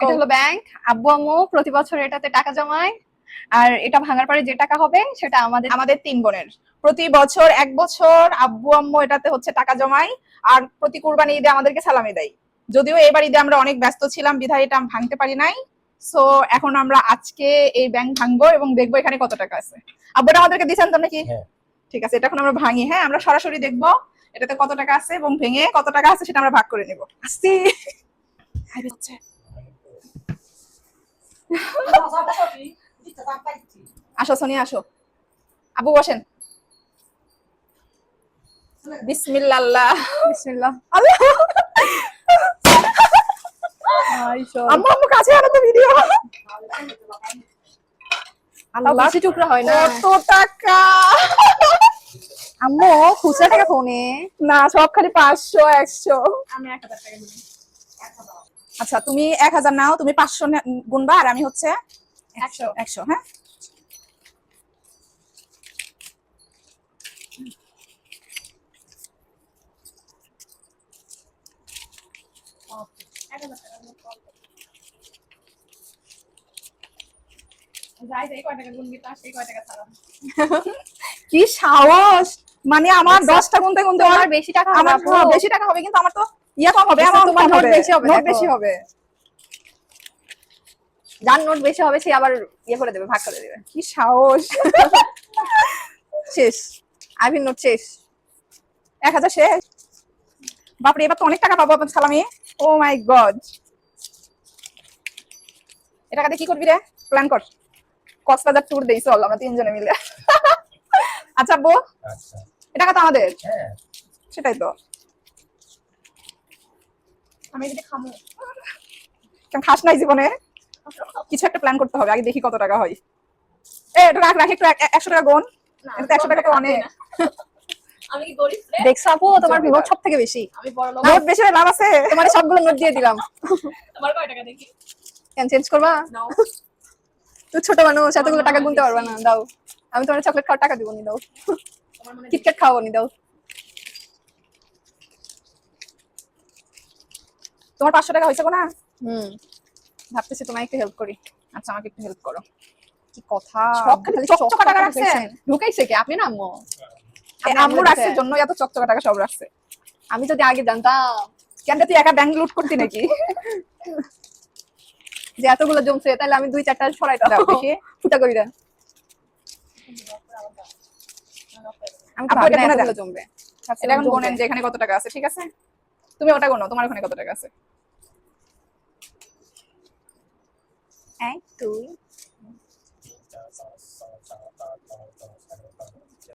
এটা হলো ব্যাংক। আব্বু আম্মু প্রতি বছর এটাতে টাকা জমায়, আর এটা ভাঙার পরে যে টাকা হবে সেটা আমাদের 3 বোনের প্রতি বছর 1 বছর আব্বু আম্মু এটাতে হচ্ছে টাকা জমায়, আর প্রতি কুরবানি ঈদে আমাদেরকে সালামি দেয়। যদিও এবার ঈদে আমরা অনেক ব্যস্ত ছিলাম বিধায় এটা ভাঙতে পারি নাই। সো এখন আমরা আজকে এই ব্যাংক ভাঙবো এবং দেখবো এখানে কত টাকা আছে। আব্বুটা আমাদেরকে দিয়েছেন তো নাকি? ঠিক আছে, এটা এখন আমরা ভাঙি। হ্যাঁ, আমরা সরাসরি দেখবো এটাতে কত টাকা আছে এবং ভেঙে কত টাকা আছে সেটা আমরা ভাগ করে নেব। আসছি আসো সোনিয়া, আসো। আব্বু বসেন। বিসমিল্লাহ। বিসমিল্লাহ। আল্লাহ, আম্মু আম্মু কাছে আনো তো ভিডিও। আল্লাহ, বেশি টুকরা হয় না। কত টাকা! আম্মু খুচরা টাকা ফোনে না, সব খালি 500 100। আমি 1000 টাকা দিই। আচ্ছা, তুমি 1000 নাও, তুমি 500 গুনবা আর আমি হচ্ছে 100। হ্যাঁ, কি সাহস! মানে আমার 10টা গুনতে গুনতে আমার বেশি টাকা হবে। আমার বেশি টাকা হবে, কিন্তু আমার তো ইয়া কম হবে, আমার তোমার নোট বেশি হবে। নোট বেশি হবে। যার নোট বেশি হবে সে আবার ইয়ে করে দেবে, ভাগ করে দেবে। কি সাহস! শেষ, আইভির নোট শেষ। 1000 শেষ। বাপরে, এবার তো অনেক টাকা পাবো আপনার সালামি। ও মাই গড! এটা কাটে কি করবি রে? প্ল্যান কর। কক্সবাজার ট্যুর দেই, চল আমরা 3 জনে মিলে। আচ্ছা আব্বু, আচ্ছা এটা কত আমাদের? হ্যাঁ, সেটাই তো। আমি যদি খামু, কেন খাস নাই জীবনে? কিছু একটা প্ল্যান করতে হবে, আগে দেখি কত টাকা হয়। এটা রাখ রাখ, একটু 100 টাকা গোন। এটা 100 টাকা তো অনেক। আমি কি গরিব রে? দেখছ আপু, তোমার নোট সব থেকে বেশি। আমি বড় লোক। নোট বেশি হলে লাভ আছে? তোমার সবগুলো নোট দিয়ে দিলাম। তোমার কয় টাকা দেখি? কেন চেঞ্জ করবা? নাও। তুই ছোট মানুষ, এতগুলো টাকা গুনতে পারবা না। দাও, আমি তোমার চকলেট খাওয়ার টাকা দিব নি। দাও, কিটক্যাট খাওয়াবো নি। দাও। তোমার 500 টাকা হয়েছে না? ভাবতেছি তোমায় একটু হেল্প করি। আচ্ছা, আমাকে একটু হেল্প করো। কি কথা! সব খালি চকচকা টাকা রাখছেন। ঢুকাইছে কি আপনি না আম্মু? আম্মু রাখছে জন্য এত চকচকা টাকা সব রাখছে। আমি যদি আগে জানতাম। কেন তুই একা ব্যাংক লুট করতি নাকি? যে এতগুলো জমছে, তাহলে আমি 2-4টা ছড়াইতাম। দাও দেখি। ফুটা করি দেন। আমি তো ভাবি না এতগুলো জমবে। এটা এখন গোনেন যে এখানে কত টাকা আছে, ঠিক আছে? তুমি ওটা গোনো, তোমার ওখানে কত টাকা আছে? 1 2